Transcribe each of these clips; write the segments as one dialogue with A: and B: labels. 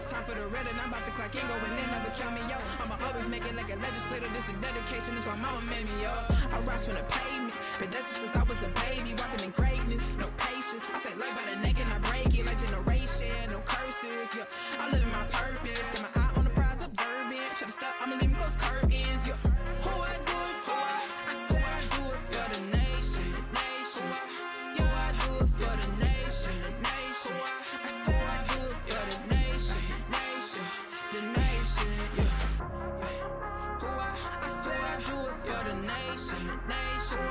A: it's time for the red and I'm about to clock in, going in, never count me out. I'ma always make it like a legislator, this is dedication, this why mama made me up. I rise from the pavement, pedestrian since I was a baby, walking in greatness, no patience. I say life by the neck and I break it like generation, no curses, yeah. I live in my purpose, got my eye on the prize, observing. Should've stuck, I'ma leave me close curtains, yeah. Who I do it for? I say I do it for the nation, the nation. Yo, I do it for the nation, the nation. I say I do it for the nation, nation, the nation, yeah. Who I say I do it for the nation, the nation.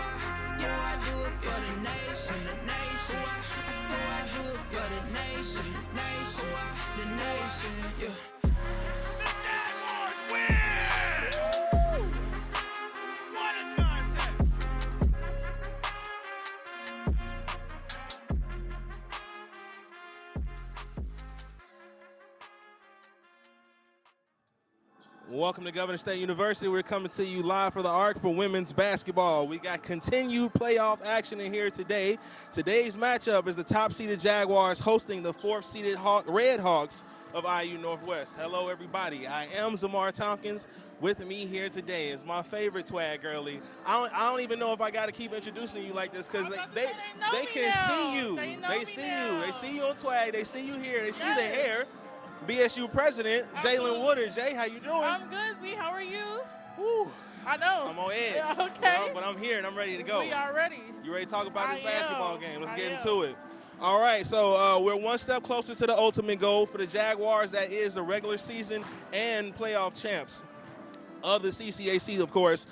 A: Yo, I do it for the nation, the nation. I say I do it for the nation, the nation, yeah.
B: Welcome to Governor State University. We're coming to you live for the ARC for women's basketball. We got continued playoff action in here today. Today's matchup is the top-seeded Jaguars hosting the fourth-seeded Red Hawks of IU Northwest. Hello, everybody. I am Zamar Tompkins. With me here today is my favorite swag girlie. I don't even know if I got to keep introducing you like this because they can see you. They see you. They see you on swag. They see you here. They see the hair. BSU President Jalen Woodard. Jay, how you doing?
C: I'm good, Z. How are you?
B: Woo.
C: I know.
B: I'm on edge.
C: Yeah, okay.
B: But I'm here and I'm ready to go.
C: We are ready.
B: You ready to talk about this basketball game? Let's get
C: into
B: into it. All right, so we're one step closer to the ultimate goal for the Jaguars. That is the regular season and playoff champs of the CCAC, of course.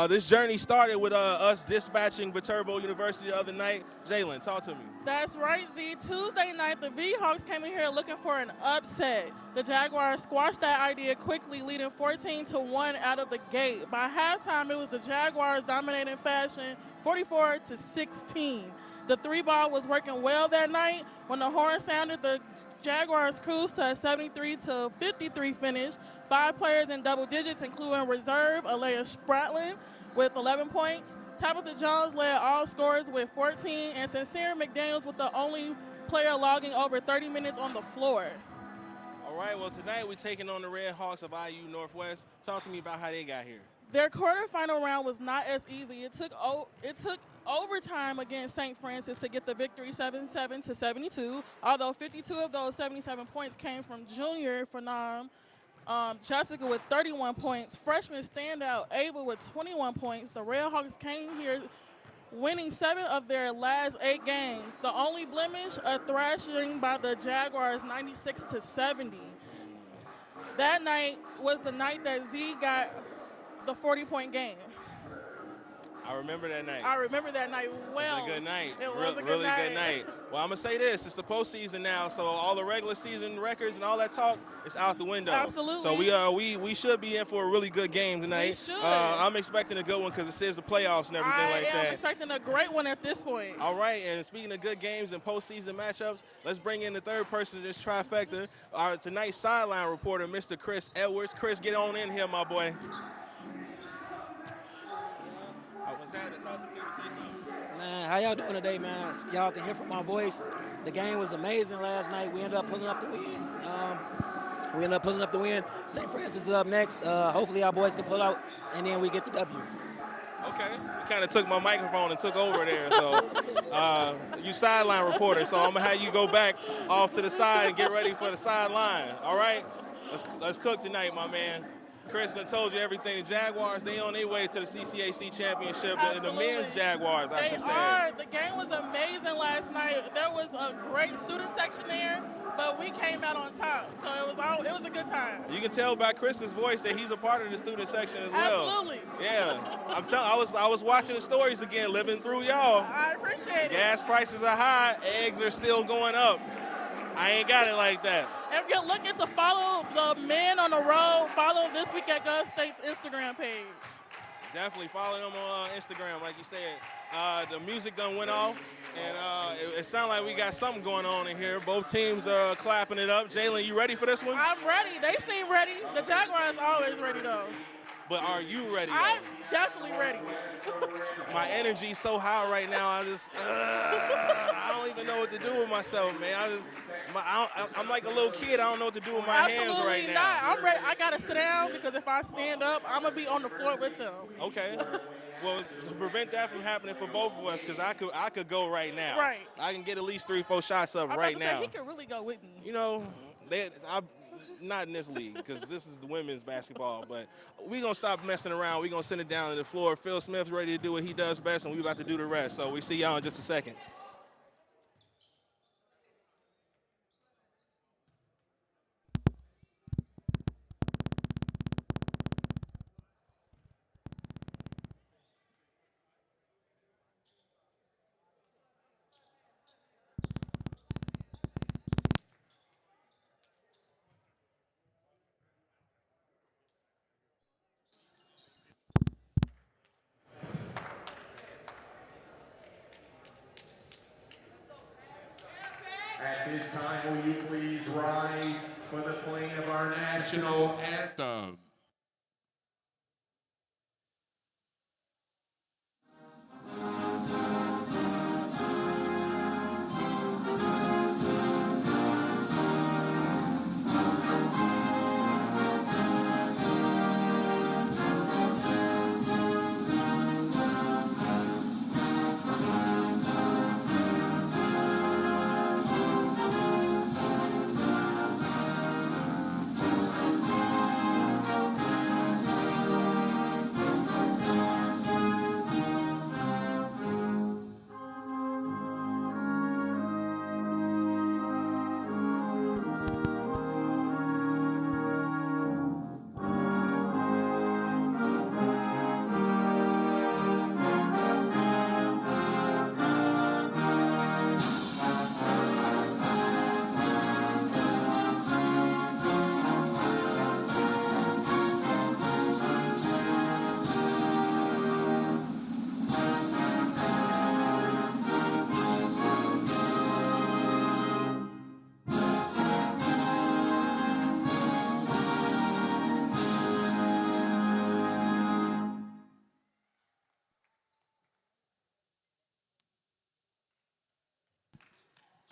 B: This journey started with us dispatching Viterbo University the other night. Jalen, talk to me.
C: That's right, Z. Tuesday night, the V-Hawks came in here looking for an upset. The Jaguars squashed that idea quickly, leading 14-1 out of the gate. By halftime, it was the Jaguars dominating fashion, 44-16. The three ball was working well that night. When the horn sounded, the Jaguars cruised to a 73-53 finish. 5 players in double digits, including reserve Alea Spratlin with 11 points. Tabitha Jones led all scorers with 14, and Sincere McDaniels was the only player logging over 30 minutes on the floor.
B: All right, well, tonight we're taking on the Red Hawks of IU Northwest. Talk to me about how they got here.
C: Their quarterfinal round was not as easy. It took overtime against St. Francis to get the victory 77-72, although 52 of those 77 points came from junior Phnom. Jessica with 31 points. Freshman standout Ava with 21 points. The Red Hawks came here winning 7 of their last 8 games. The only blemish, a thrashing by the Jaguars 96-70. That night was the night that Z got the 40-point game.
B: I remember that night.
C: I remember that night well.
B: It was a good night.
C: It was a
B: really good night. Well, I'm going to say this. It's the postseason now, so all the regular season records and all that talk is out the window.
C: Absolutely.
B: So we should be in for a really good game tonight.
C: We should.
B: I'm expecting a good one because it says the playoffs and everything like that.
C: I'm expecting a great one at this point.
B: All right, and speaking of good games and postseason matchups, let's bring in the third person of this trifecta, our tonight's sideline reporter, Mr. Chris Edwards. Chris, get on in here, my boy.
D: Man, how y'all doing today, man? Y'all can hear from my voice. The game was amazing last night. We ended up pulling up the win. St. Francis is up next. Hopefully our boys can pull out, and then we get the W.
B: Okay. You kind of took my microphone and took over there. So you sideline reporter, so I'm going to have you go back off to the side and get ready for the sideline. All right? Let's cook tonight, my man. Chris done told you everything. The Jaguars, they on their way to the CCAC championship. The men's Jaguars, I should say.
C: They are. The game was amazing last night. There was a great student section there, but we came out on top. So it was a good time.
B: You can tell by Chris's voice that he's a part of the student section as well.
C: Absolutely.
B: Yeah. I was watching the stories again, living through y'all.
C: I appreciate it.
B: Gas prices are high. Eggs are still going up. I ain't got it like that.
C: If you're looking to follow the men on the road, follow This Week at Gov State's Instagram page.
B: Definitely follow them on Instagram, like you said. The music done went off, and it sounds like we got something going on in here. Both teams are clapping it up. Jalen, you ready for this one?
C: I'm ready. They seem ready. The Jaguars always ready, though.
B: But are you ready?
C: I'm definitely ready.
B: My energy's so high right now. I don't even know what to do with myself, man. I'm like a little kid. I don't know what to do with my hands right
C: Absolutely
B: now.
C: not. I'm ready. I gotta sit down because if I stand up, I'm gonna be on the floor with them.
B: Okay. Well, to prevent that from happening for both of us, because I could go right now.
C: Right.
B: I can get at least 3 or 4 shots up
C: I'm
B: right
C: about to
B: now.
C: say, he could really go with me.
B: You know, not in this league, because this is the women's basketball. But we're going to stop messing around. We're going to send it down to the floor. Phil Smith's ready to do what he does best, and we're about to do the rest. So we see y'all in just a second.
E: At this time, will you please rise for the playing of our national anthem?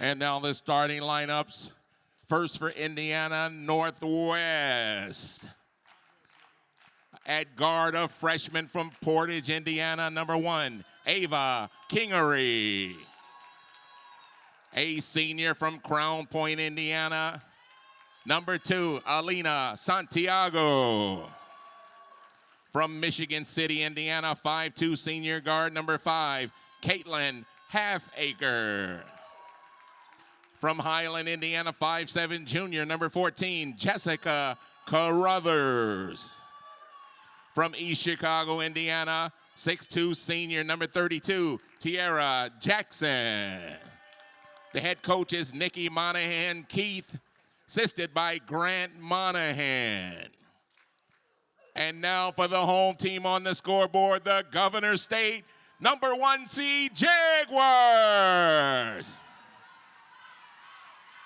E: And now the starting lineups. First for Indiana Northwest. At guard, a freshman from Portage, Indiana, number 1, Ava Kingery. A senior from Crown Point, Indiana, number 2, Alina Santiago. From Michigan City, Indiana, 5'2", senior guard, number 5, Caitlin Halfacre. From Highland, Indiana, 5'7", junior, number 14, Jessica Carruthers. From East Chicago, Indiana, 6'2", senior, number 32, Tiara Jackson. The head coach is Nikki Monahan Keith, assisted by Grant Monahan. And now for the home team on the scoreboard, the Governor State number 1 seed Jaguars.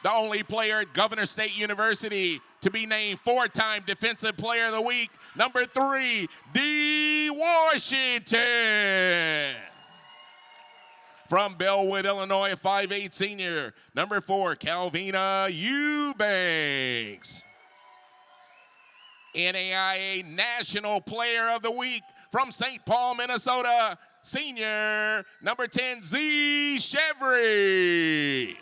E: The only player at Governor State University to be named 4-time Defensive Player of the Week, number 3, D. Washington. From Bellwood, Illinois, 5'8", senior, number 4, Calvina Eubanks. NAIA National Player of the Week from St. Paul, Minnesota, senior, number 10, Z. Chevry.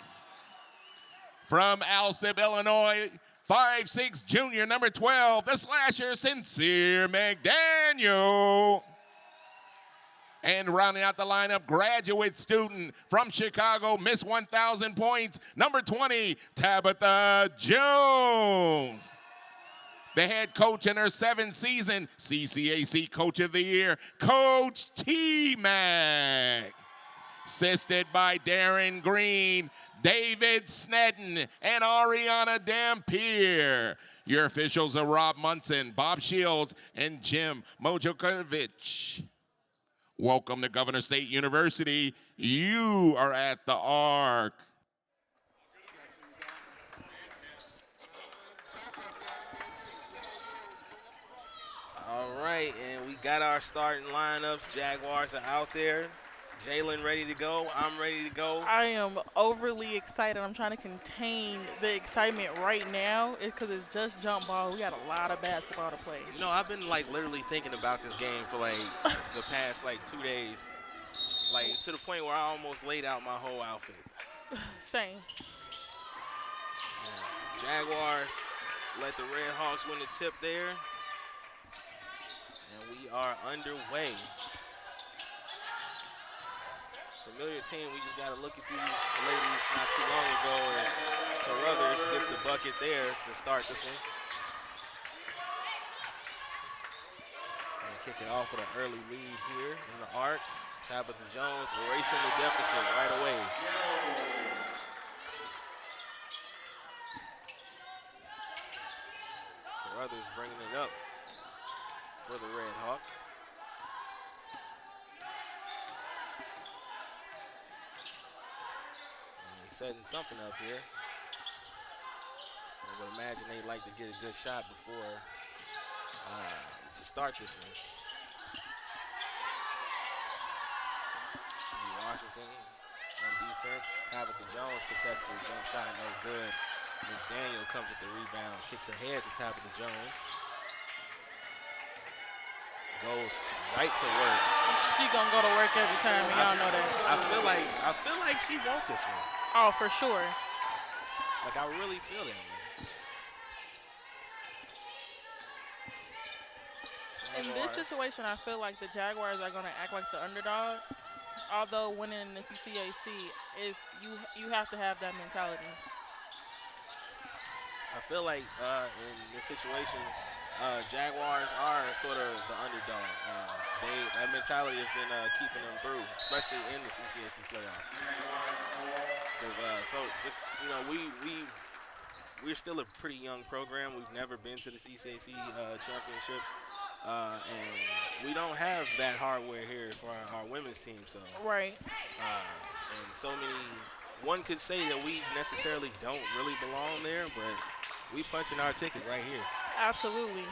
E: From Alsip, Illinois, 5'6", junior, number 12, the slasher, Sincere McDaniel. And rounding out the lineup, graduate student from Chicago, Miss 1,000 points, number 20, Tabitha Jones. The head coach in her 7th season, CCAC Coach of the Year, Coach T-Mac. Assisted by Darren Green, David Snedden, and Ariana Dampier. Your officials are Rob Munson, Bob Shields, and Jim Mojokovic. Welcome to Governor State University. You are at the Arc.
B: All right, and we got our starting lineups. Jaguars are out there. Jalen ready to go. I'm ready to go.
C: I am overly excited. I'm trying to contain the excitement right now because it's just jump ball. We got a lot of basketball to play.
B: You know, I've been like literally thinking about this game for like the past like 2 days, like to the point where I almost laid out my whole outfit.
C: Same.
B: Jaguars let the Red Hawks win the tip there, and we are underway. Familiar team, we just got to look at these ladies not too long ago as Carruthers gets the bucket there to start this one. And kick it off with an early lead here in the arc. Tabitha Jones erasing the deficit right away. Carruthers bringing it up for the Red Hawks. Setting something up here. I would imagine they'd like to get a good shot before to start this one. Washington on defense. Tabitha Jones contested the jump shot, no good. McDaniel comes with the rebound, kicks ahead to Tabitha Jones. Goes right to work.
C: She gonna go to work every time, and y'all know that.
B: I feel like she wants this one.
C: Oh, for sure.
B: Like, I really feel that way.
C: In this situation, I feel like the Jaguars are going to act like the underdog. Although winning in the CCAC is you have to have that mentality.
B: I feel like in this situation, Jaguars are sort of the underdog. That mentality has been keeping them through, especially in the CCAC playoffs. So just, you know, we're still a pretty young program. We've never been to the CCAC championship, and we don't have that hardware here for our women's team. So
C: right,
B: and so many. One could say that we necessarily don't really belong there, but we punching our ticket right here.
C: Absolutely.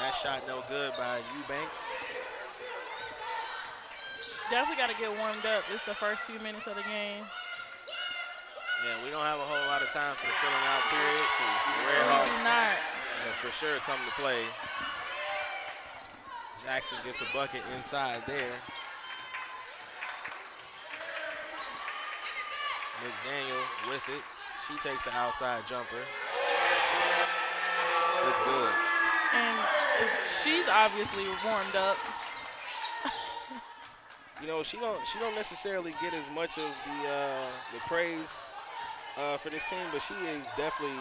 B: That shot no good by Eubanks.
C: Definitely got to get warmed up. It's the first few minutes of the game.
B: Yeah, we don't have a whole lot of time for the filling out period. The Red
C: We
B: Hawks
C: do not.
B: will for sure come to play. Jackson gets a bucket inside there. McDaniel with it. She takes the outside jumper. That's good.
C: And she's obviously warmed up.
B: You know, she don't necessarily get as much of the praise for this team, but she is definitely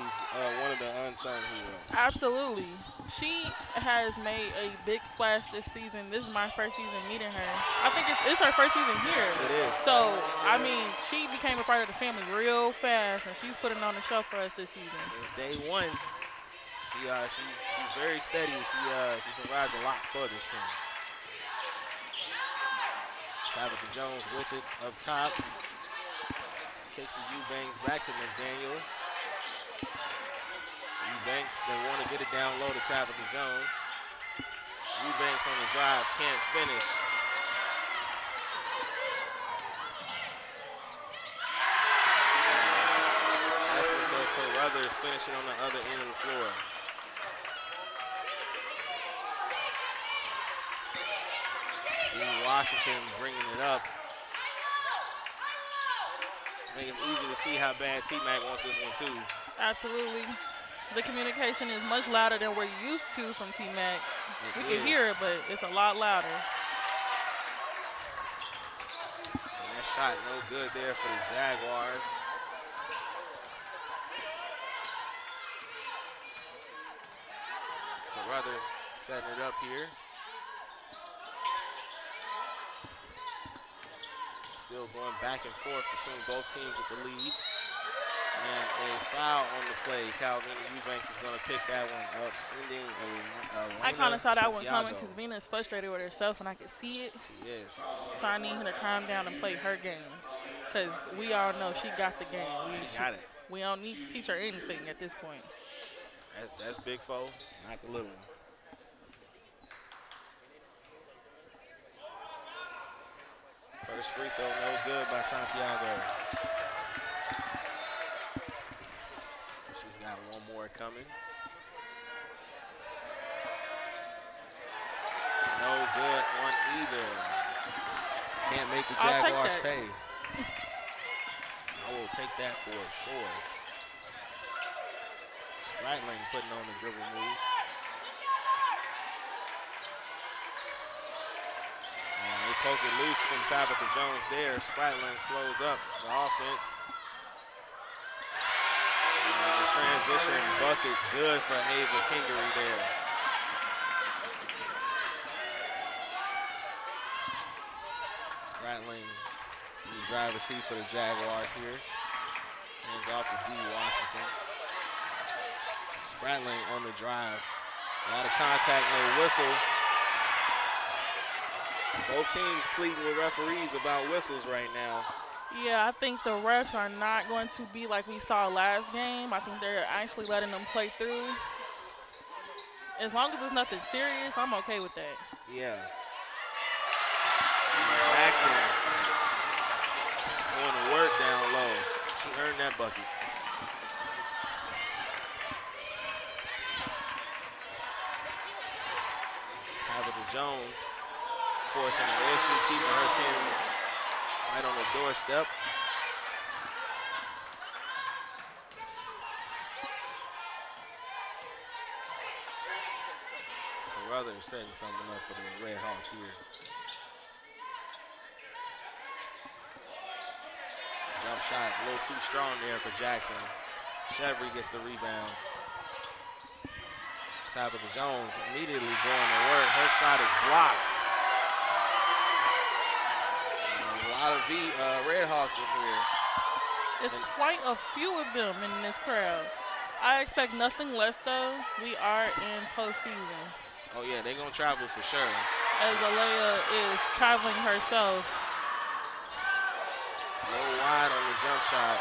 B: one of the unsung heroes.
C: Absolutely. She has made a big splash this season. This is my first season meeting her. I think it's her first season here.
B: It is.
C: So, I mean, she became a part of the family real fast, and she's putting on the show for us this season.
B: Since day one, she's very steady. She provides a lot for this team. Tabitha Jones with it up top. Kicks to Eubanks, back to McDaniel. Eubanks, they want to get it down low to Tabitha Jones. Eubanks on the drive, can't finish. Jessica Carruthers finishing on the other end of the floor. Washington bringing it up. I think it's easy to see how bad T-Mac wants this one too.
C: Absolutely. The communication is much louder than we're used to from T-Mac. We can hear it, but it's a lot louder.
B: And that shot no good there for the Jaguars. Carruthers setting it up here. Still going back and forth between both teams with the lead. And a foul on the play. Calvin Eubanks is going to pick that one up, sending
C: I kind of saw that one coming because Vina's frustrated with herself, and I could see it.
B: She is.
C: So I need her to calm down and play her game because we all know she got the game.
B: She got it.
C: We don't need to teach her anything at this point.
B: That's big foe, not the little one. First free throw, no good by Santiago. She's got one more coming. No good on either. Can't make the Jaguars pay. I will take that for sure. Spratling putting on the dribble moves. And they poke it loose from Tabitha Jones there. Spratling slows up the offense. And the transition bucket good for Ava Kingery there. Spratling in the driver's seat for the Jaguars here. Hands off to D. Washington. Spratling on the drive. A lot of contact, no whistle. Both teams pleading with referees about whistles right now.
C: Yeah, I think the refs are not going to be like we saw last game. I think they're actually letting them play through. As long as it's nothing serious, I'm okay with that.
B: Yeah. Jackson doing the work down low. She earned that bucket. Tabitha Jones forcing the issue, keeping her team right on the doorstep. Carruthers setting something up for the Red Hawks here. Jump shot a little too strong there for Jackson. Chevry gets the rebound. Tabitha Jones immediately going to work. Her shot is blocked. And a lot of Red Hawks in here.
C: It's quite a few of them in this crowd. I expect nothing less, though. We are in postseason.
B: Oh, yeah, they're going to travel for sure.
C: As Alea is traveling herself.
B: Low wide on the jump shot.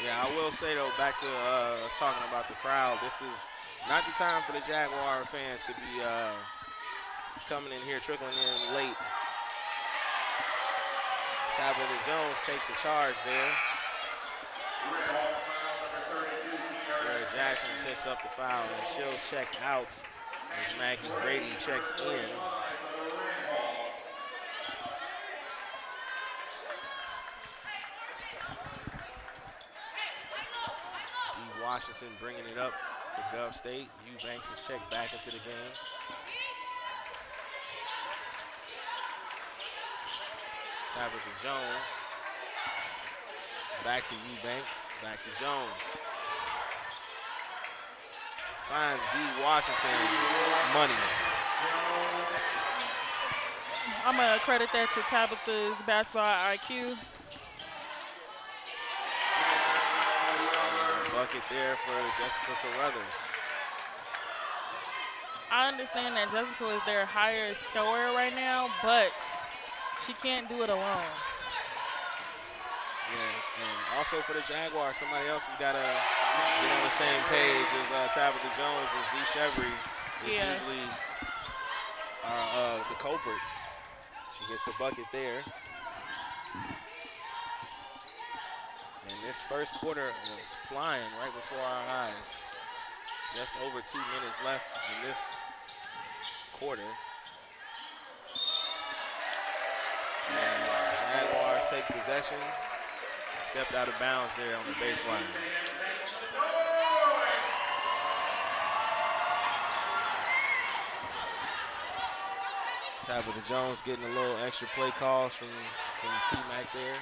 B: Yeah, I will say, though, back to us talking about the crowd, this is not the time for the Jaguar fans to be coming in here, trickling in late. Tabitha Jones takes the charge there. Sarah Jackson picks up the foul, and she'll check out as Maggie Brady checks in. D. Washington bringing it up to Gov State. Eubanks is checked back into the game. Tabitha Jones. Back to Eubanks, back to Jones. Finds D. Washington money.
C: I'm going to credit that to Tabitha's basketball IQ.
B: Bucket there for Jessica Carruthers.
C: I understand that Jessica is their highest scorer right now, but she can't do it alone.
B: Yeah, and also for the Jaguars, somebody else has got to get on the same page as Tabitha Jones and Z. Chevry is usually the culprit. She gets the bucket there. And this first quarter was flying right before our eyes. Just over 2 minutes left in this quarter. And Jaguars take possession. Stepped out of bounds there on the baseline. Tabitha Jones getting a little extra play calls from T-Mac there.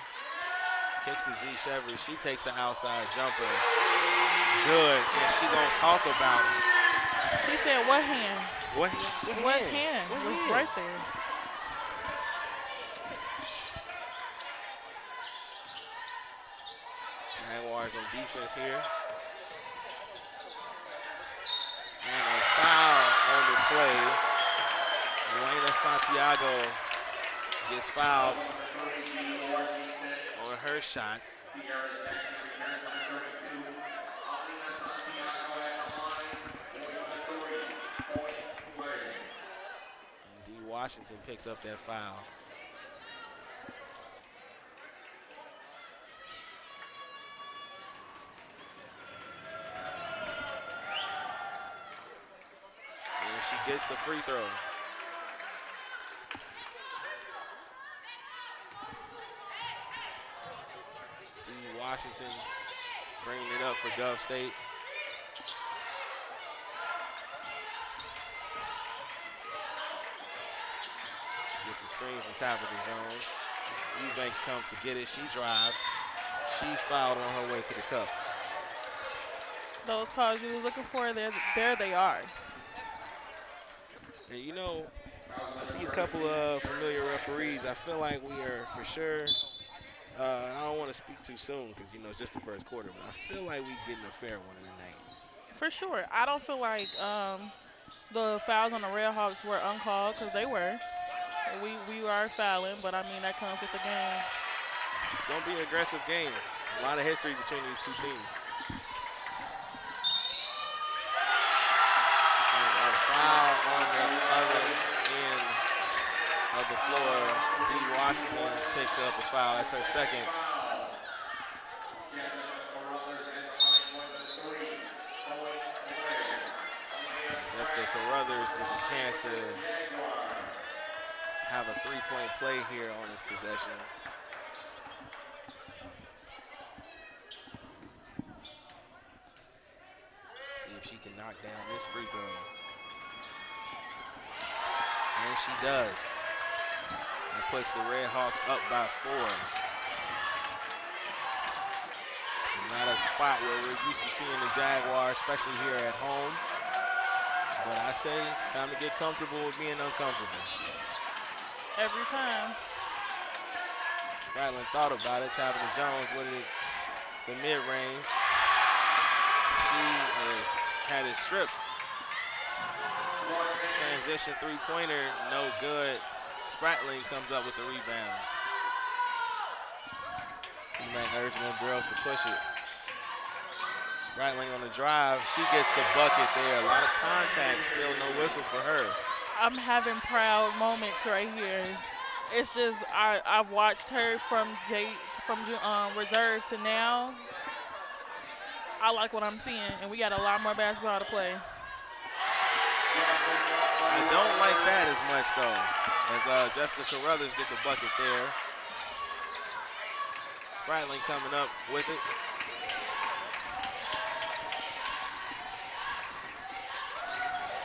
B: Kicks to Z. Chevry. She takes the outside jumper. Good. And she gonna talk about it.
C: She said, what hand?
B: What hand?
C: What hand? It was right there.
B: Jaguars on defense here. And a foul on the play. Elena Santiago gets fouled on her shot. Washington picks up that foul. And she gets the free throw. Washington bringing it up for Gov State. Gets the screen from Tabitha Jones. Eubanks comes to get it. She drives. She's fouled on her way to the cup.
C: Those calls you were looking for, there they are.
B: And you know, I see a couple of familiar referees. I feel like we are for sure. I don't want to speak too soon because, you know, it's just the first quarter, but I feel like we're getting a fair one tonight.
C: For sure. I don't feel like the fouls on the Red Hawks were uncalled because they were. We are fouling, but, I mean, that comes with the game.
B: It's going to be an aggressive game. A lot of history between these two teams. And a foul on the other end of the floor. D. Washington picks up a foul. That's her second. Jessica Carruthers is a chance to have a three-point play here on this possession. See if she can knock down this free throw. And she does. That puts the Red Hawks up by 4. It's not a spot where we're used to seeing the Jaguars, especially here at home. But I say, time to get comfortable with being uncomfortable.
C: Every time.
B: Scotland thought about it. Tabitha Jones with it, the mid-range. She has had it stripped. Transition three-pointer, no good. Spratling comes up with the rebound. T-Mac urging them girls to push it. Spratling on the drive. She gets the bucket there. A lot of contact, still no whistle for her.
C: I'm having proud moments right here. It's just I've watched her from reserve to now. I like what I'm seeing, and we got a lot more basketball to play.
B: I don't like that as much though, as Jessica Carruthers get the bucket there. Spratling coming up with it.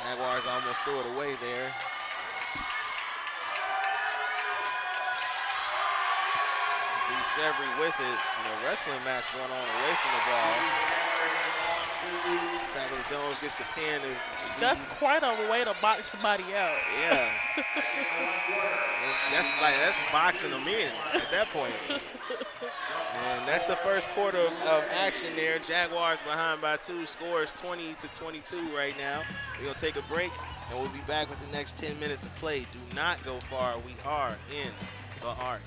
B: Jaguars almost threw it away there. Z Chevry with it, and a wrestling match going on away from the ball. Tabitha Jones gets the pin.
C: That's quite a way to box somebody out.
B: Yeah. that's boxing them in at that point. And that's the first quarter of action there. Jaguars behind by 2. Scores 20-22 right now. We're going to take a break, and we'll be back with the next 10 minutes of play. Do not go far. We are in the Arc.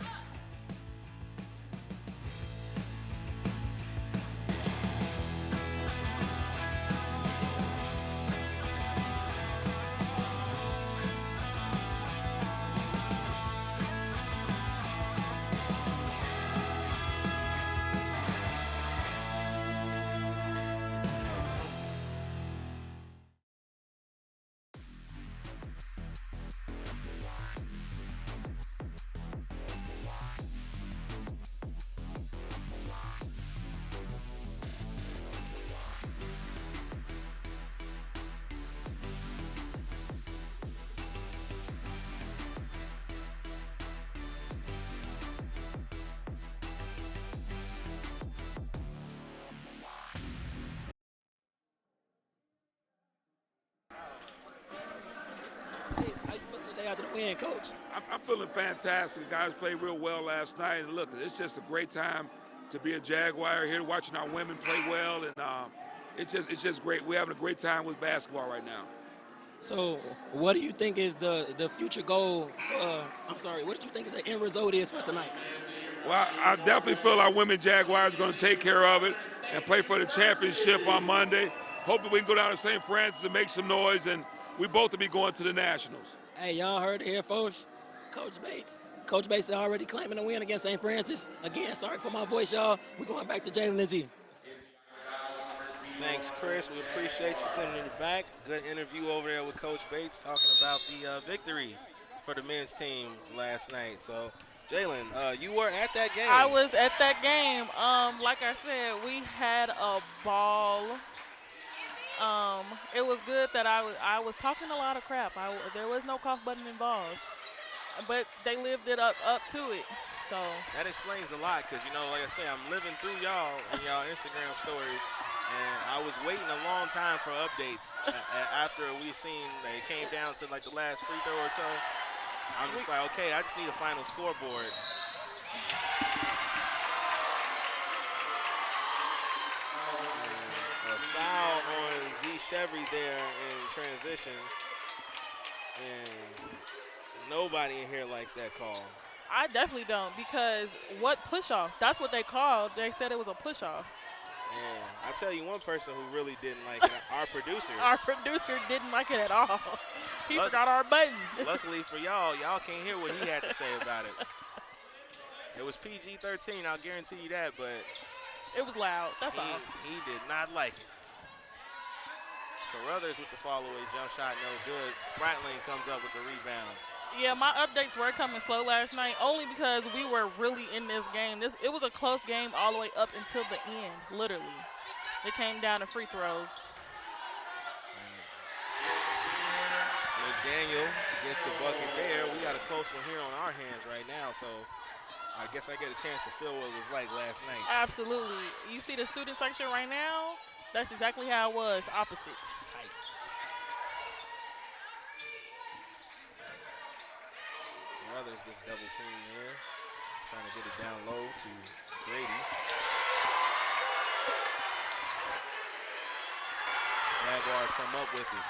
D: How you feeling today after the win, Coach?
F: I'm feeling fantastic. The guys played real well last night, and look, it's just a great time to be a Jaguar here, watching our women play well, and it's just great. We're having a great time with basketball right now.
D: So, what do you think is the future goal? What do you think the end result is for tonight?
F: Well, I definitely feel our women Jaguars are going to take care of it and play for the championship on Monday. Hopefully, we can go down to St. Francis and make some noise, and we both will be going to the Nationals.
D: Hey, y'all heard it here, folks. Coach Bates. Coach Bates is already claiming a win against St. Francis. Again, sorry for my voice, y'all. We're going back to Jalen and Z.
B: Thanks, Chris. We appreciate you sending it back. Good interview over there with Coach Bates talking about the victory for the men's team last night. So, Jalen, you were at that game.
C: I was at that game. Like I said, we had a ball. It was good that I was talking a lot of crap. There was no cough button involved, but they lived it up to it. So
B: that explains a lot because, you know, like I say, I'm living through y'all and y'all Instagram stories, and I was waiting a long time for updates after we seen that it came down to like the last free throw or so. I'm just like, okay, I just need a final scoreboard. A foul on Z Chevry there in transition, and nobody in here likes that call.
C: I definitely don't, because what push-off? That's what they called. They said it was a push-off.
B: Man, I tell you one person who really didn't like it, our producer.
C: Our producer didn't like it at all. He forgot our button.
B: Luckily for y'all can't hear what he had to say about it. It was PG-13, I'll guarantee you that, but
C: it was loud, that's all.
B: He did not like it. Carruthers with the fall-away jump shot, no good. Spratling comes up with the rebound.
C: Yeah, my updates were coming slow last night, only because we were really in this game. It was a close game all the way up until the end, literally. It came down to free throws.
B: McDaniel gets the bucket there. We got a close one here on our hands right now, so I guess I get a chance to feel what it was like last night.
C: Absolutely. You see the student section right now? That's exactly how it was, opposite.
B: Tight. Brothers gets double team there, trying to get it down low to Grady. Jaguars come up with it.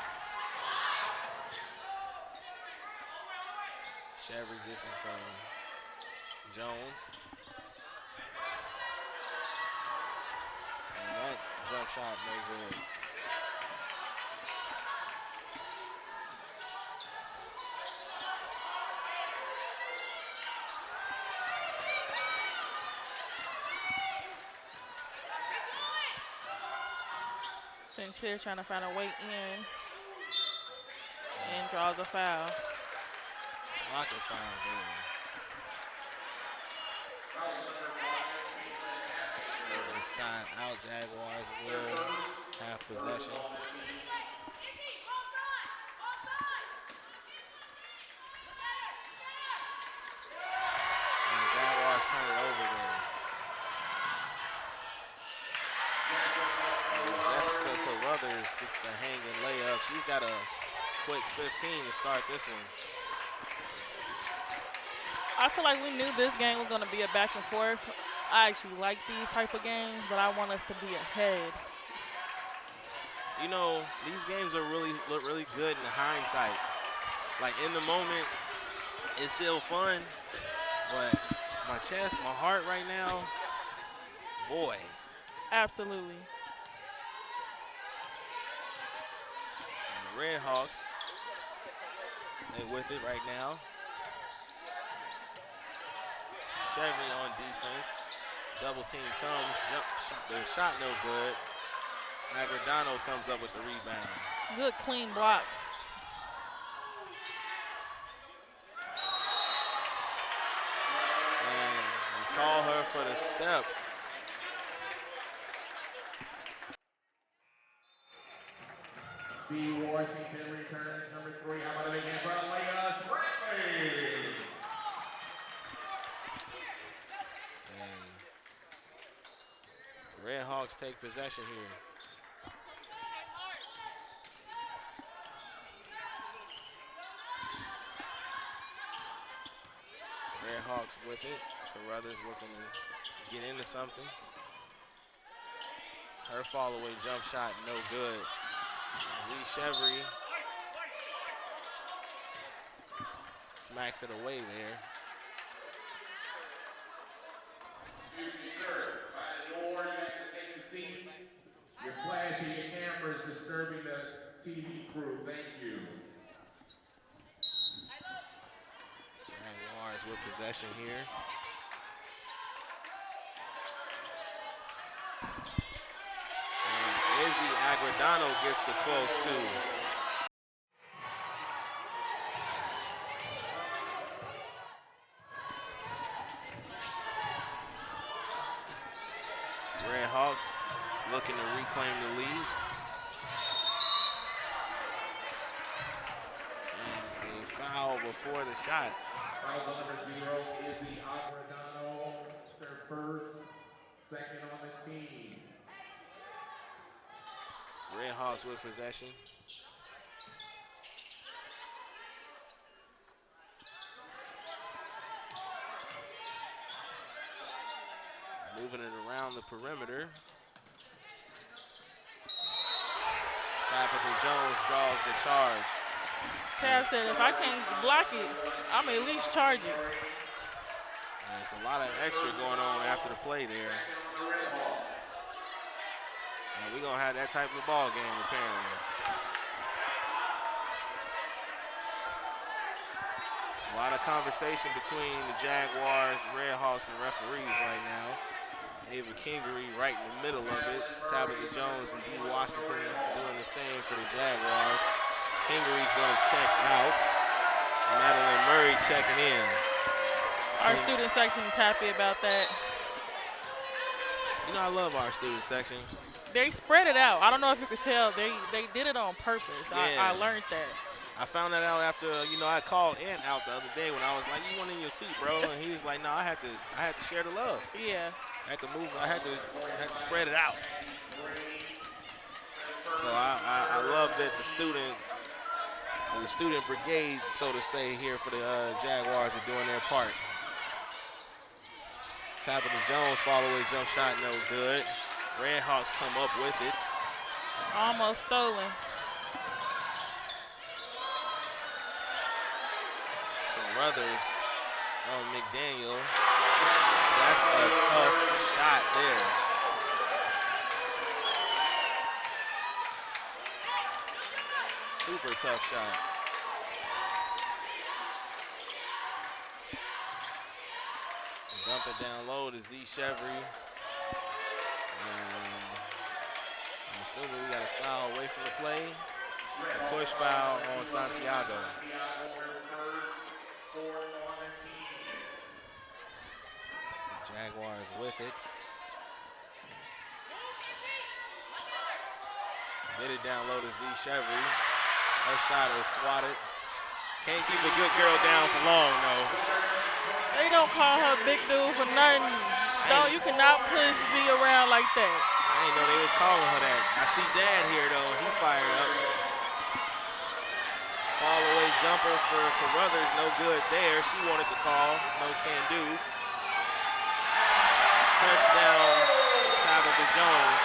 B: Chevry gets it from Jones. And that jump shot no good.
C: Sinclair trying to find a way in and draws a foul.
B: Rocket foul there. Inside out, Jaguars will have possession. And Jaguars turn it over there. Jessica Carruthers gets the hanging layup. She's got a quick 15 to start this one.
C: I feel like we knew this game was going to be a back and forth. I actually like these type of games, but I want us to be ahead.
B: You know, these games look really good in hindsight. Like in the moment, it's still fun, but my chest, my heart right now, boy.
C: Absolutely.
B: And the Red Hawks, they with it right now. Chevy on defense. Double team comes, the shot no good. Magradano comes up with the rebound.
C: Good clean blocks.
B: And they call her for the step.
G: The Washington returns number 3. How about it again for Leah Spratling?
B: Red Hawks take possession here. Red Hawks with it. Carruthers looking to get into something. Her fall-away jump shot, no good. Lee Chevry smacks it away there.
G: Excuse me, sir. By the door, you have to take a seat. Your flashing your cameras disturbing the TV crew. Thank you.
B: Jaguars with possession here. And Izzy Agredano gets the close too. Red Hawks looking to reclaim the lead. And a foul before the shot.
G: Foul on number 0, Izzy Agredano. Their first, second on the team.
B: Red Hawks with possession. Moving it around the perimeter. Tabitha Jones draws the charge.
C: Tab said, if I can't block it, I'm at least charge it.
B: And there's a lot of extra going on after the play there. And we're going to have that type of ball game, apparently. A lot of conversation between the Jaguars, Red Hawks, and referees right now. Ava Kingery right in the middle of it. Tabitha Jones and Dee Washington doing the same for the Jaguars. Kingery's going to check out. Madeline Murray checking in.
C: Our student section is happy about that.
B: You know, I love our student section.
C: They spread it out. I don't know if you could tell. They did it on purpose.
B: Yeah.
C: I learned that.
B: I found that out after, I called Ant out the other day when I was like, you want in your seat, bro? And he was like, no, I had to share the love.
C: Yeah.
B: I had to move. I had to spread it out. So I love that the student brigade, so to say, here for the Jaguars are doing their part. Tabitha Jones follow-away jump shot, no good. Red Hawks come up with it.
C: Almost stolen.
B: Brothers, McDaniel. That's a tough shot there. Super tough shot. Dump it down low to Z Chevry. And I'm assuming we got a foul away from the play. It's a push foul on Santiago. Jaguars with it. Get it down low to Z Chevry. Her shot is swatted. Can't keep a good girl down for long, though.
C: They don't call her big dude for nothing. Don't, you cannot push Z around like that.
B: I didn't know they was calling her that. I see Dad here, though. He fired up. Fall away jumper for Carruthers, no good there. She wanted the call, no can do. Touchdown, Tabitha Jones.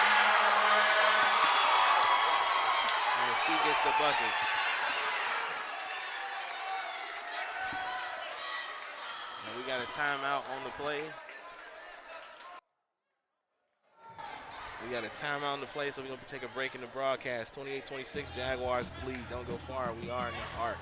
B: And she gets the bucket. And we got a timeout on the play. We got a timeout on the play, so we're going to take a break in the broadcast. 28-26, Jaguars lead. Don't go far. We are in the arc.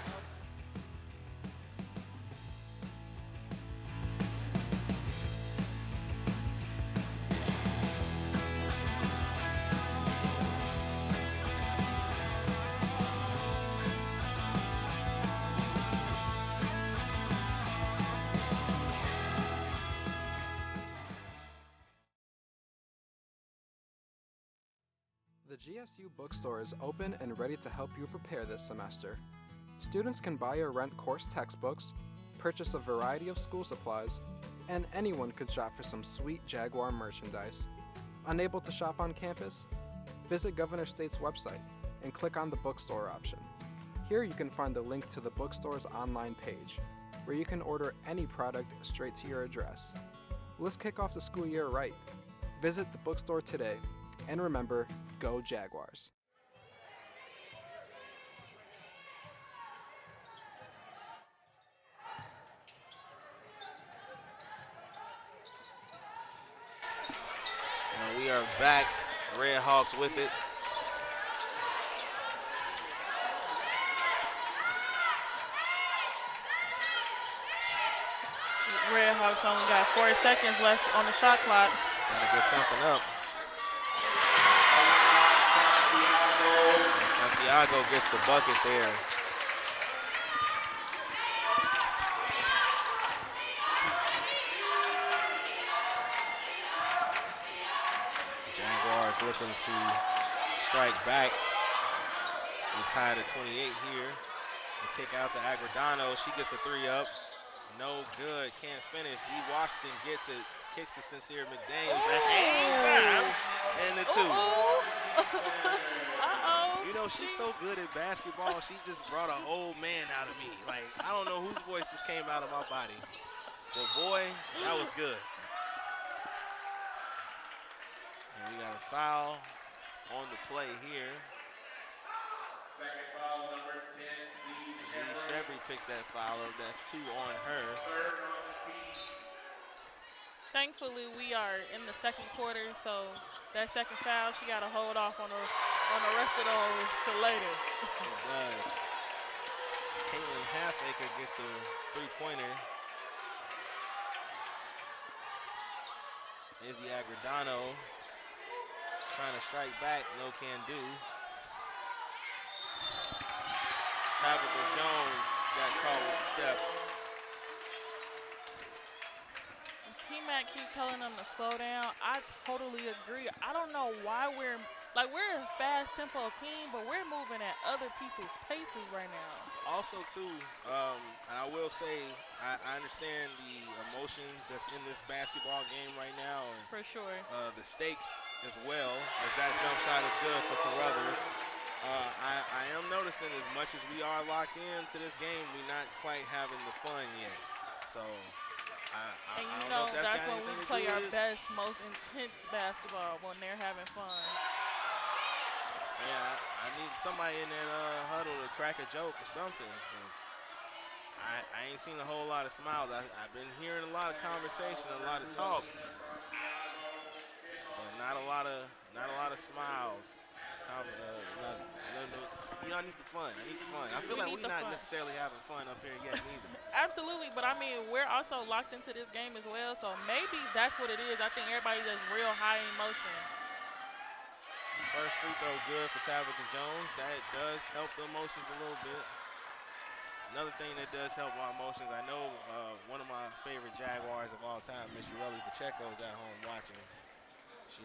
H: The GSU bookstore is open and ready to help you prepare this semester. Students can buy or rent course textbooks, purchase a variety of school supplies, and anyone could shop for some sweet Jaguar merchandise. Unable to shop on campus? Visit Governor State's website and click on the bookstore option. Here you can find the link to the bookstore's online page, where you can order any product straight to your address. Let's kick off the school year right. Visit the bookstore today, and remember, go Jaguars.
B: And we are back. Red Hawks with it.
C: Red Hawks only got 4 seconds left on the shot clock.
B: Gotta get something up. And Santiago gets the bucket there. Jaguars looking to strike back. We tied at 28 here. The kick out to Agredano. She gets a 3 up. No good. Can't finish. D. Washington gets it. Kicks to Sincere McDaniels. At any time. And the 2. You know, she's so good at basketball. She just brought an old man out of me. Like, I don't know whose voice just came out of my body. But boy, that was good. And we got a foul on the play here.
G: Second foul, number 10, Z.
B: Chevry picks that foul up. That's 2 on her.
G: Third on the team.
C: Thankfully, we are in the second quarter, so that second foul, she got to hold off on the rest of those till later.
B: She does. Caitlin Halfacre gets the 3-pointer. Izzy Agredano trying to strike back, no can do. Tabitha Jones got caught with the steps.
C: T-Mac keep telling them to slow down. I totally agree. I don't know why we're a fast tempo team, but we're moving at other people's paces right now.
B: Also, too, and I will say, I understand the emotions that's in this basketball game right now. And,
C: for sure.
B: The stakes as well, as that jump shot is good for Carruthers. I am noticing as much as we are locked into this game, we're not quite having the fun yet. So,
C: and
B: I
C: you
B: don't know
C: know
B: if
C: that's when we play our
B: best.
C: best, most intense basketball, when they're having fun.
B: Yeah, I need somebody in that huddle to crack a joke or something. 'Cause I ain't seen a whole lot of smiles. I've been hearing a lot of conversation, a lot of talk, but not a lot of smiles. I need the fun. I feel like we're not necessarily having fun up here yet neither.
C: Absolutely, but I mean, we're also locked into this game as well, so maybe that's what it is. I think everybody's just real high emotion.
B: First free throw good for Tabitha Jones. That does help the emotions a little bit. Another thing that does help my emotions, I know one of my favorite Jaguars of all time, Miss Ureli Pacheco, is at home watching. She's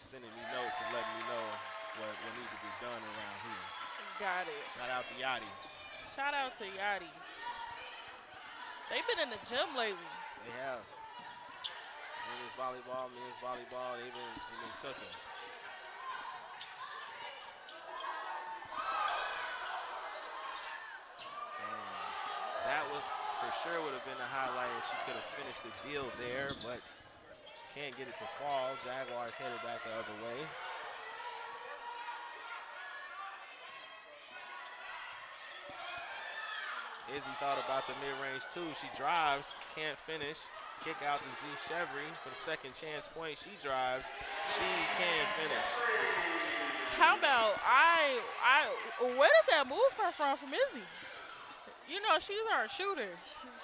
B: sending me notes and letting me know what needs to be done around here.
C: Got it.
B: Shout out to Yachty.
C: Shout out to Yachty. They've been in the gym lately.
B: They have. Women's volleyball, men's volleyball, they've been cooking. And that was for sure would have been a highlight if she could have finished the deal there, but can't get it to fall. Jaguars headed back the other way. Izzy thought about the mid-range too. She drives, can't finish. Kick out to Z Chevry for the second chance point. She drives, she can finish.
C: How about where did that move come from Izzy? You know, she's our shooter.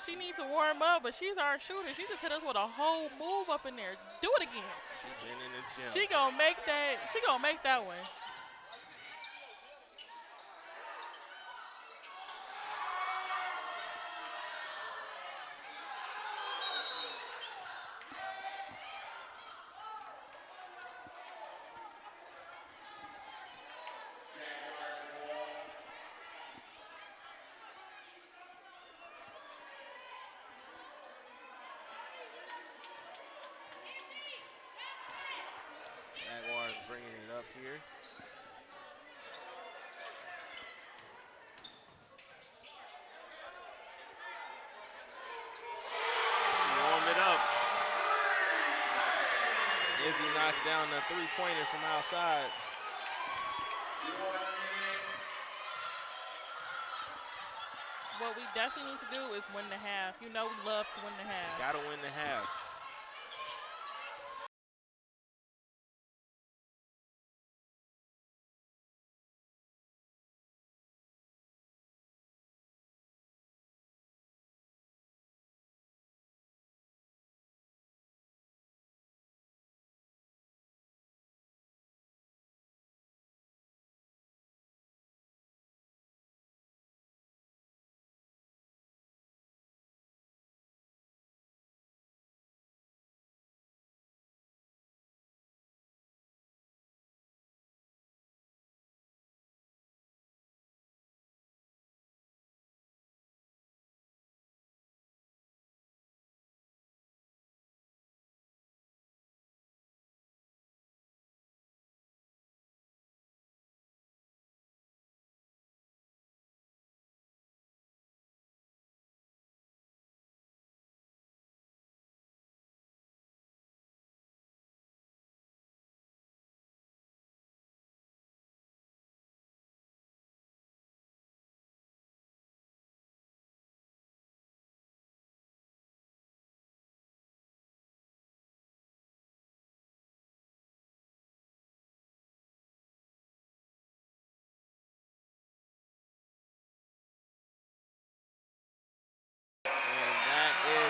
C: She needs to warm up, but she's our shooter. She just hit us with a whole move up in there. Do it again.
B: She been in the gym.
C: She gonna make that one.
B: Jaguars bringing it up here. She warmed it up. Izzy knocks down the three-pointer from outside.
C: What we definitely need to do is win the half. You know we love to win the half.
B: Gotta win the half.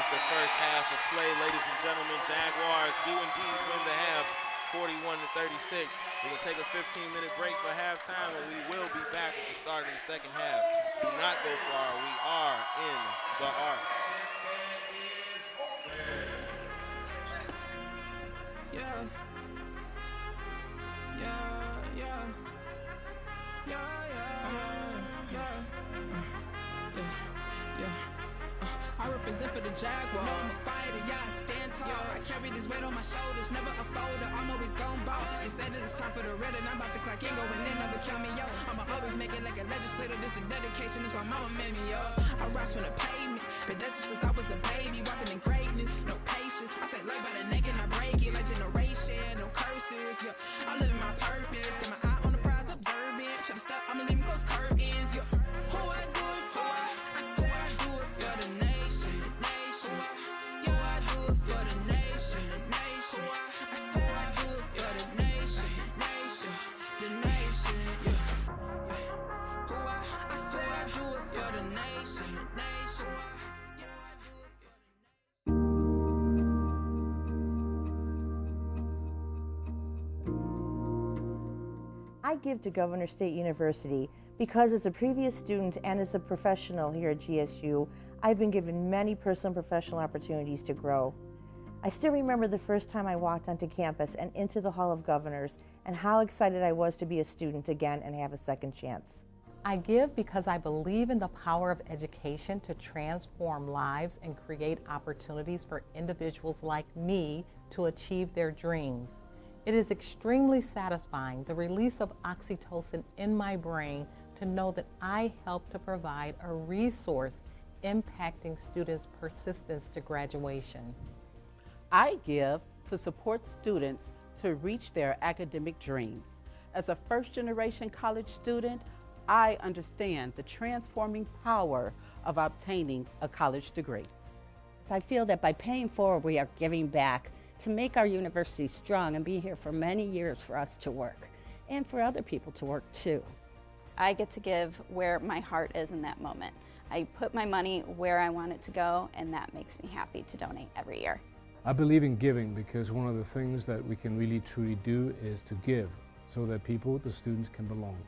B: the first half of play, ladies and gentlemen. Jaguars do indeed win the half, 41-36. We're going to take a 15-minute break for halftime, and we will be back at the start of the second half. Do not go far. We are in the arc.
A: Yeah. Yeah, yeah. Yeah, yeah, yeah. I represent for the Jaguars. No, I'm a fighter, yeah, I stand tall. I carry this weight on my shoulders, never a folder. I'm always gon' ball. They said that it's time for the red, and I'm about to clock in, go and then never count me, yo. I'ma always make it like a legislator. This is dedication, this why mama made me, yo. I rise from the pavement, but that's just since I was a baby, walking in greatness, no patience. I say life by the neck and I break it like generation, no curses, yeah. I'm living my purpose, got my eye on the prize, observing. Should've stuck, I'ma leave me close curtains, yeah. Who I do it for? I say I do it for the nation, the nation. Yeah, I do it for the nation, the nation. I say I do it for the nation, the nation, the nation, yeah. Who I say I do it for the nation, the nation. Yeah, I do it for the nation.
I: I give to Governor State University because as a previous student and as a professional here at GSU, I've been given many personal and professional opportunities to grow. I still remember the first time I walked onto campus and into the Hall of Governors and how excited I was to be a student again and have a second chance.
J: I give because I believe in the power of education to transform lives and create opportunities for individuals like me to achieve their dreams. It is extremely satisfying, the release of oxytocin in my brain, to know that I help to provide a resource impacting students' persistence to graduation.
K: I give to support students to reach their academic dreams. As a first-generation college student, I understand the transforming power of obtaining a college degree.
L: I feel that by paying forward, we are giving back to make our university strong and be here for many years for us to work and for other people to work too.
M: I get to give where my heart is in that moment. I put my money where I want it to go, and that makes me happy to donate every year.
N: I believe in giving because one of the things that we can really truly do is to give so that people, the students, can belong.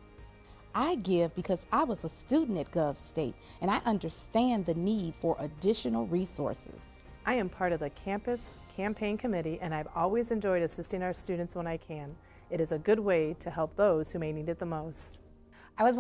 O: I give because I was a student at Gov State and I understand the need for additional resources.
P: I am part of the campus campaign committee and I've always enjoyed assisting our students when I can. It is a good way to help those who may need it the most.
O: I was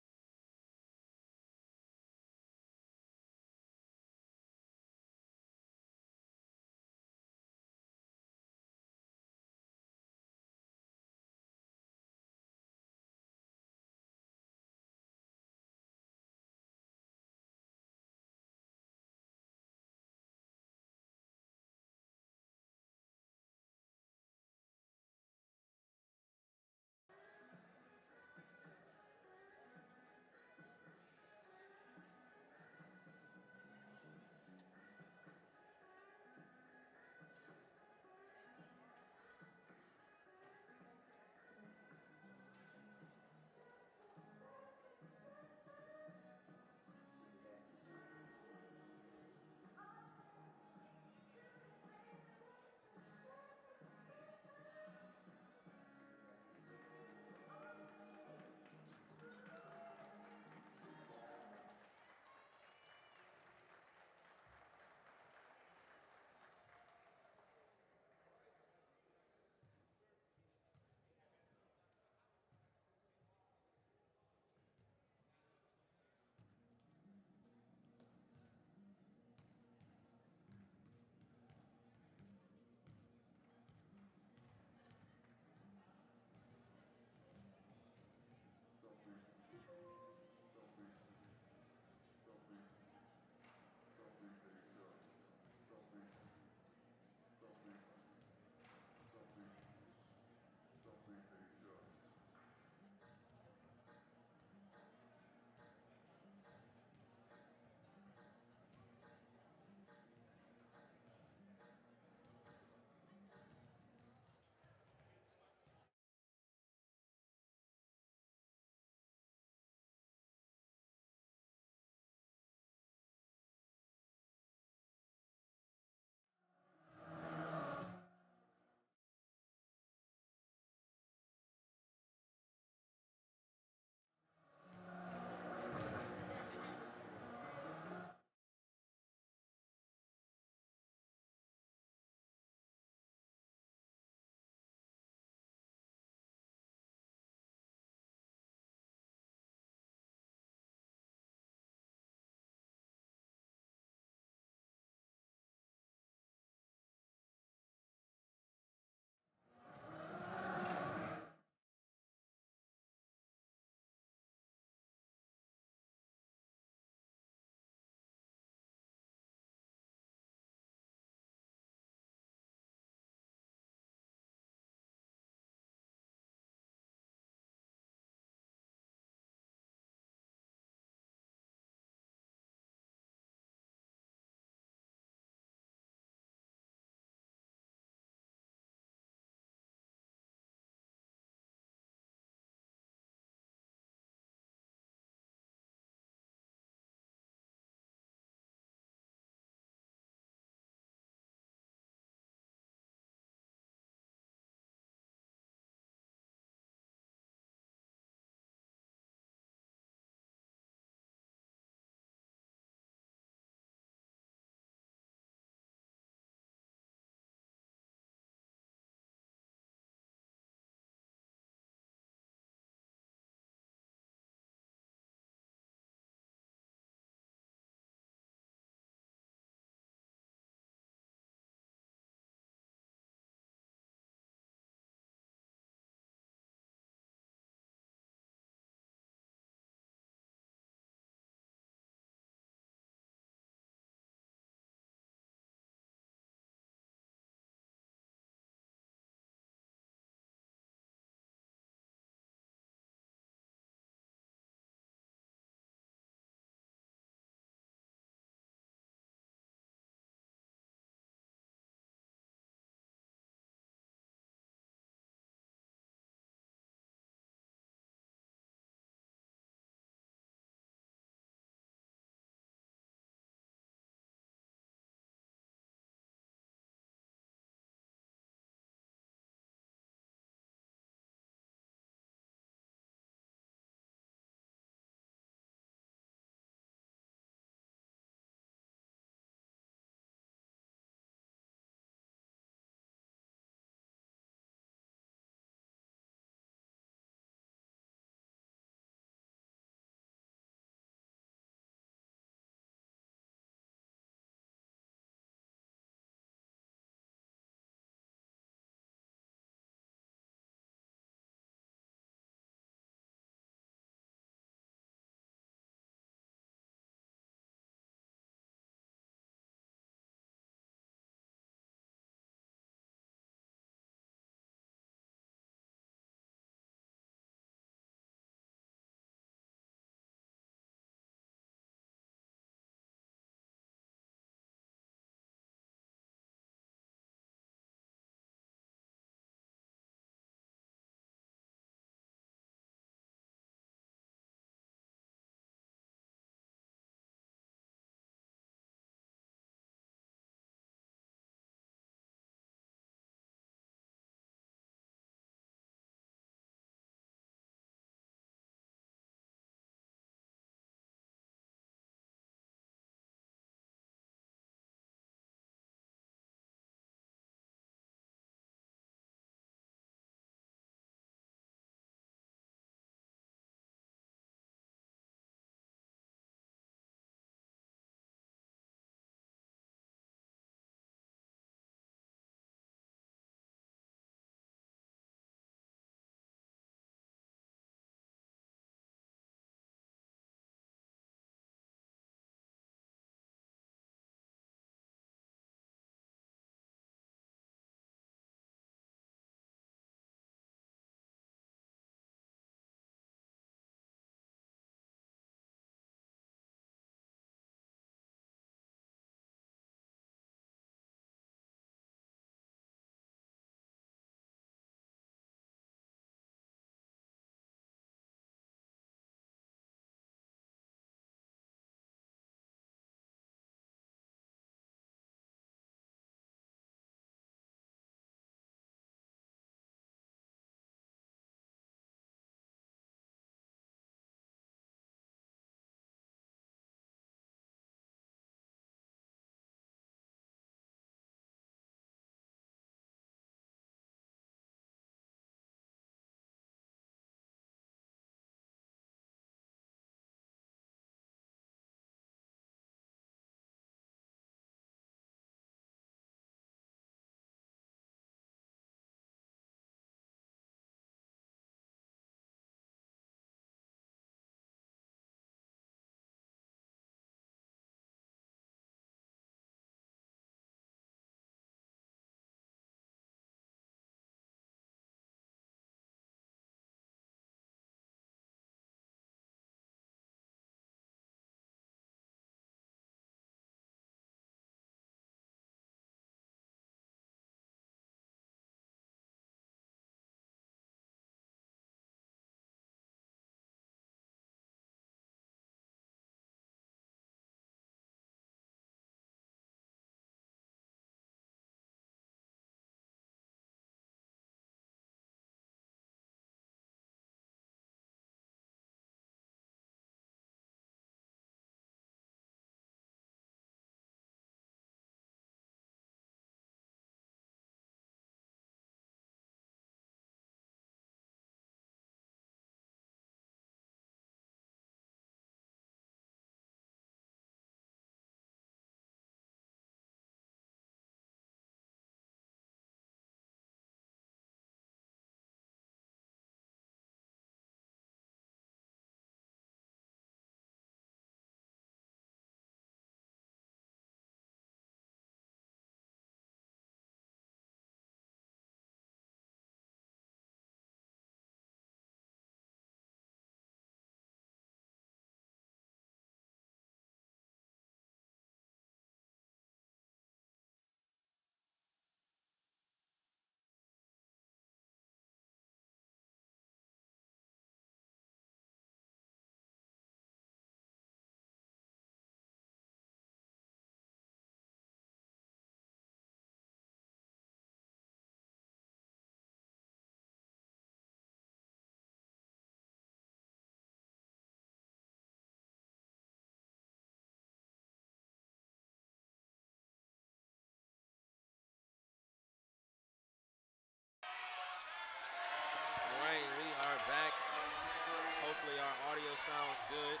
B: Hopefully our audio sounds good.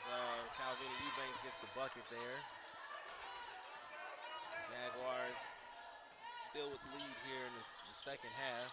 B: So Calvina Eubanks gets the bucket there. Jaguars still with the lead here in the second half.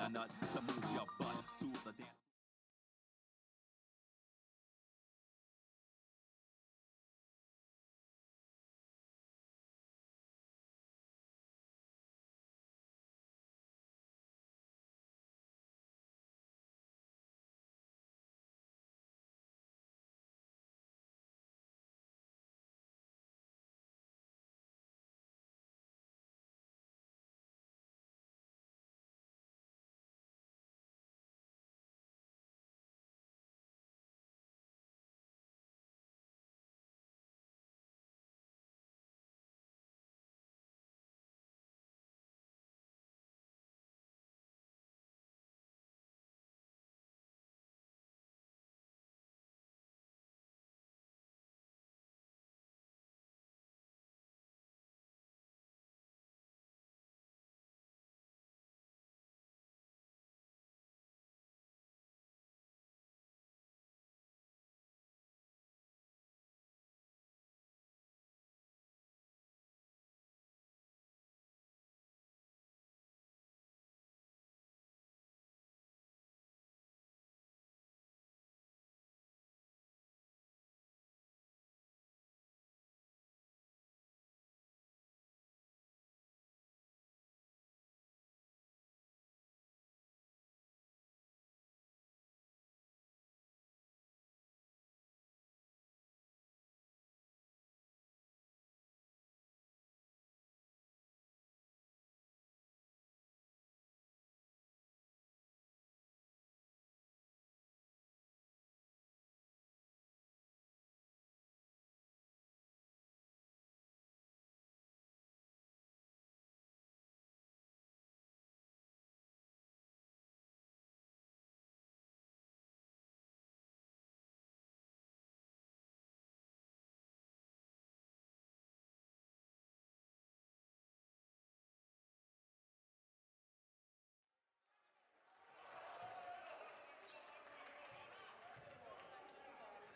Q: the nuts, so move your butt to the dance.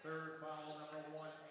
G: Third foul, number 1.